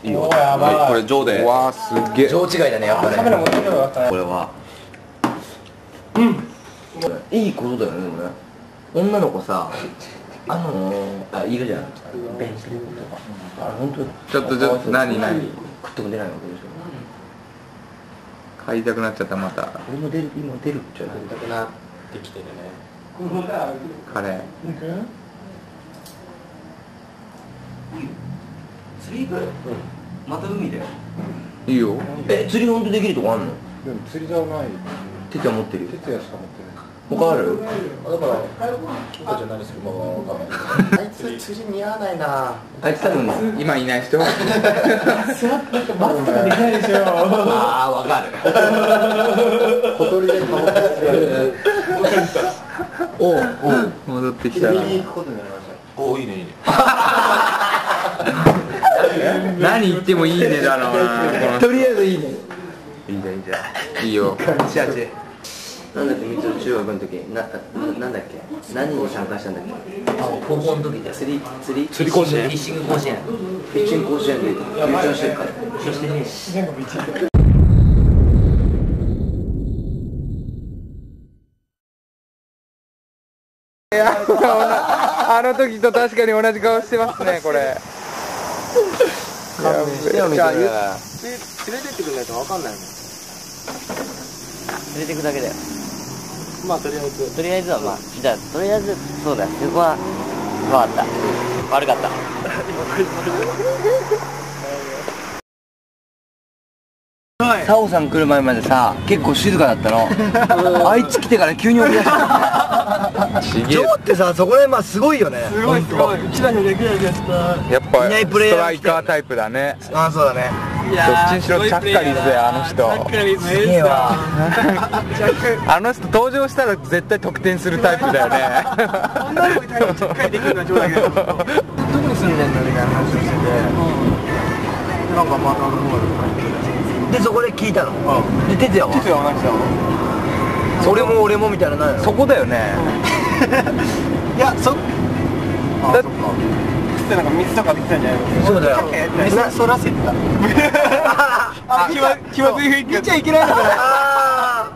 いいよ。やばい。これ上で。わあすげえ。上違いだねやっぱね。カメラ持ってくればよかったね。これは。いいことだよねでもね。女の子さ、いるじゃん。ベンチとか。本当。ちょっと何食っても出ないわけでしょ。買いたくなっちゃったまた。俺も今出るじゃない。出たくなってきてるね。カレー。釣り行く？また海だよ。いいよ。釣り本当できるとこあんの？でも釣り竿ない。てつや持ってるよ。てつやしか持ってない。他ある？だから僕たちは何するかわかんない。あいつ釣り似合わないな。あいつ多分今いない人。マスクができないでしょ。ああわかる。小鳥で顔出してお戻ってきたら。釣りに行くことになりました。おいいねいいね。何言ってもいいねだろうな。とりあえずいいね。いいじゃんいいじゃん。いいよ。なんだっけ、みつる中学の時なんだっけ、何に参加したんだっけ。高校の時で釣り甲子園、フィッシング甲子園、フィッシング甲子園で優勝してるから。そしてね、全国1位。いやあの時と確かに同じ顔してますねこれ。連れてってくれないとわかんないもん。連れてくだけだよ。まあとりあえずはまあ、じゃあとりあえずそうだ、そこは分かった。悪かった。サオさん来る前までさ、結構静かだったの。あいつ来てから急に呼び出した。ジョーってさ、そこら辺すごいよね。すごい。うちらにできないやつだ。やっぱいないスプレイヤートライカータイプだね。ああ、そうだね。どっちにしろちゃっかりぜあの人。すげえわ。あの人登場したら絶対得点するタイプだよね。女の子に対応しっかりできるのは上だけど。どこに住んでんのみたいな話をしてて。なんかまたの方で、そこで聞いたの。で、哲也は実は同じだわ。俺もみたいなのないの。そこだよね。いや、そっか。なんか水とかできたんじゃないの。そうだよ。水そらせてた。気まずい雰囲気見ちゃいけないのかな。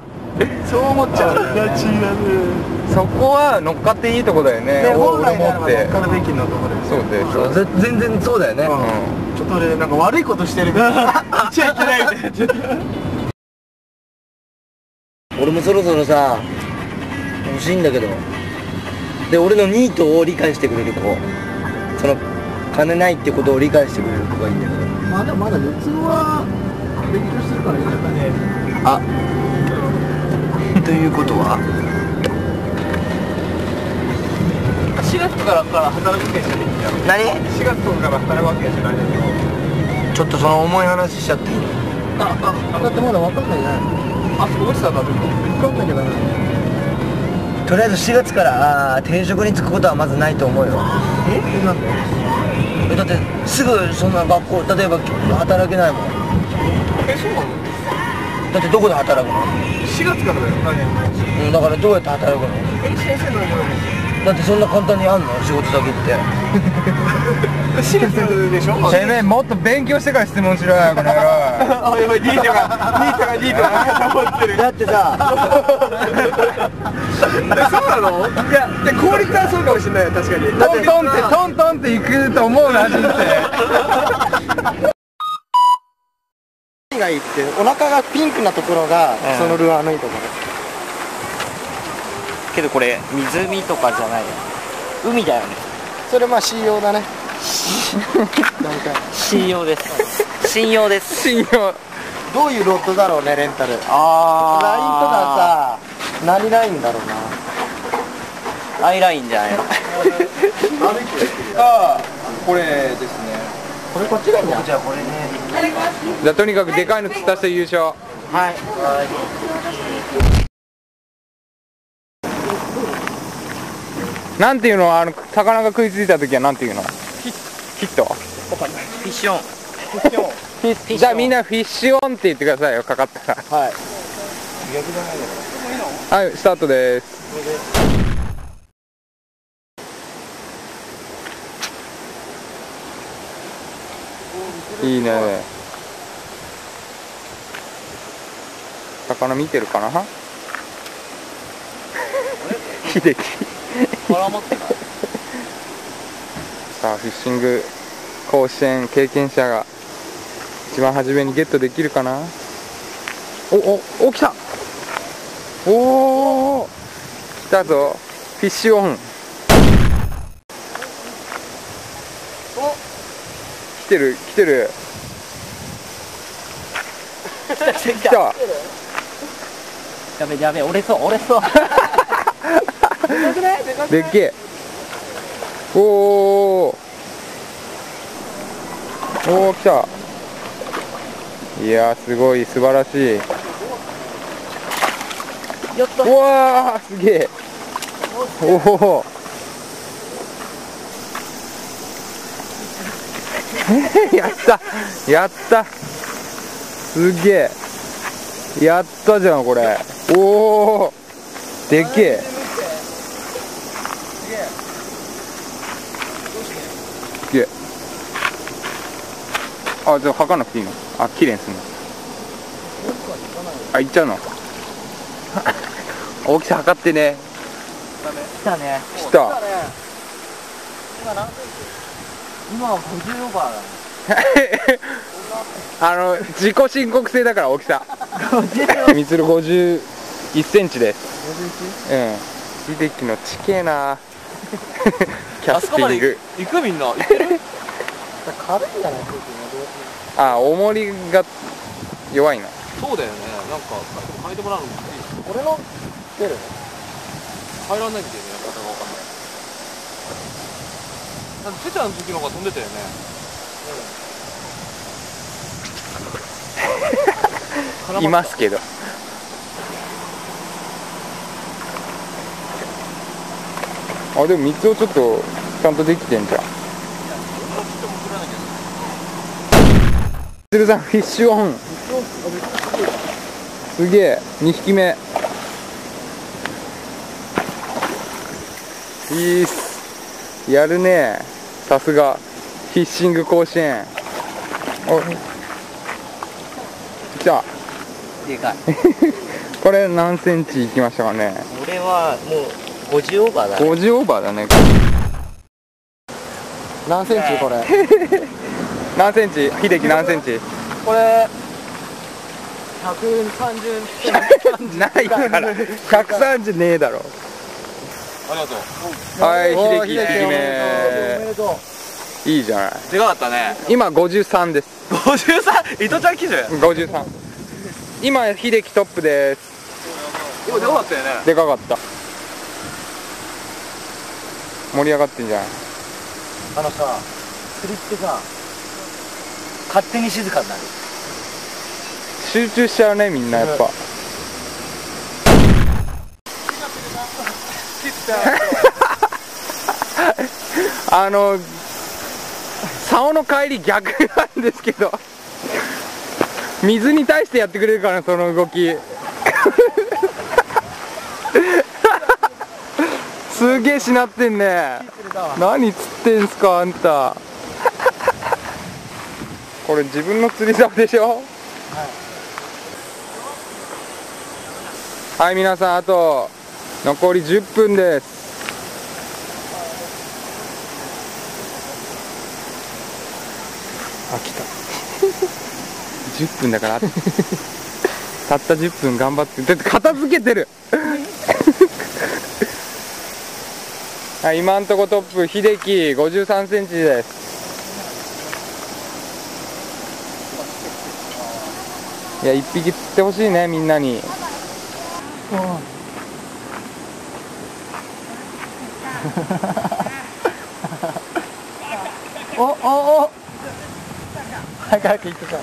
そう思っちゃう。そこは乗っかっていいとこだよね。本来ならば乗っってかるべきのところです。そうでしょ。全然そうだよね。ちょっと俺なんか悪いことしてるみたいな。言っちゃいけないみたいな。俺もそろそろさ、欲しいんだけど。で、俺のニートを理解してくれる子。その金ないってことを理解してくれる子がいいんだけど。まあでもまだ四つは勉強してるからいいんだね。あ、ということは4月から働くわけじゃないんだよ。何？ 4月から働くわけじゃないんだけど。ちょっとその重い話しちゃっていいの？だってまだ分かんないじゃない。あ、そこ落ちたんだって分かんないけどね。とりあえず4月から定職に就くことはまずないと思うよ。なんで？だってすぐそんな学校、例えば働けないもん。そうなの？だってどこで働くの？ 4月からだよ。だからどうやって働くの？先生のところだってそんな簡単にあんの？仕事先って。4月でしょ？てめえもっと勉強してから質問しろよこの野郎。あ、やばい、ニートが思ってる。だってさ、そうなの？いや、効率はそうかもしれないよ、確かに。トントンっていくと思うな人生。何がいいって、お腹がピンクなところが、そのルアーのいいところ。けどこれ湖とかじゃないよ。海だよね。それまあ C 用だね。信用です。信用です。信用。どういうロッドだろうね、レンタル。ラインとあかさ、何ラインだろうな。ー、アイラインじゃないの。ああ、これですね。これこっちがいいんじゃん。じゃあこれね。じゃあとにかくでかいの釣った人優勝。はい。なんていうの、魚が食いついた時はなんていうの？ヒット？フィッシュオン。じゃあみんなフィッシュオンって言ってくださいよ、かかったら。はい。はい、スタートです。おいいね。魚見てるかな。秀樹絡まってかさあフィッシング甲子園経験者が一番初めにゲットできるかな。お来た。お来たぞ。フィッシュオン。来てる来てる。来た。やべやべ、折れそう折れそうでっけえ。お来た。いやーすごい素晴らしい。やった。うわーすげえ。おやったやった、すげえやったじゃんこれ。おおでっけえ。すげえ。あ、じゃあ測らなくていいの。あ、綺麗にすんの。あ、いっちゃうの大きさ測ってね。来たね。来た。今は50オーバーだね自己申告制だから大きさ。みつる51センチです。うん。秀樹のちけえな。キャスティング。行くみんな。行ける？軽いんじゃない？あ、重りが弱いな。そうだよね。なんか変えてもらうのもいい。俺の出る？入らないんだよね。方がわかんない。なんかてちゃんの時の方が飛んでたよね。いますけど。あ、でも三つをちょっとちゃんとできてんじゃん。鶴さんフィッシュオン。すげえ、2匹目。いいっす。やるね。さすがフィッシング甲子園。お、来た。でかいこれ何センチいきましたかね。俺はもう50オーバーだね。50オーバーだね。何センチこれ何センチ、秀樹何センチ。これ130ないから130ねえだろ。ありがとう。はい、秀樹1匹おめ目。でとう。いいじゃない。でかかったね。今53です。 53、糸ちゃん基準。53。今秀樹トップです。今でかかったよね。でかかった。盛り上がってんじゃない。さ、釣りってさ、勝手に静かになる。集中しちゃうね、みんなやっぱ。竿の帰り逆なんですけど水に対してやってくれるからね、その動きすげえしなってんね。何釣ってんすかあんたこれ自分の釣り竿でしょ。はい、皆さんあと残り10分です。あ、来た。10分だからたった10分頑張って。だって片付けてるはい、今んとこトップ秀樹53センチです。いや、1匹釣ってほしいね、みんなに。早く行ってさ。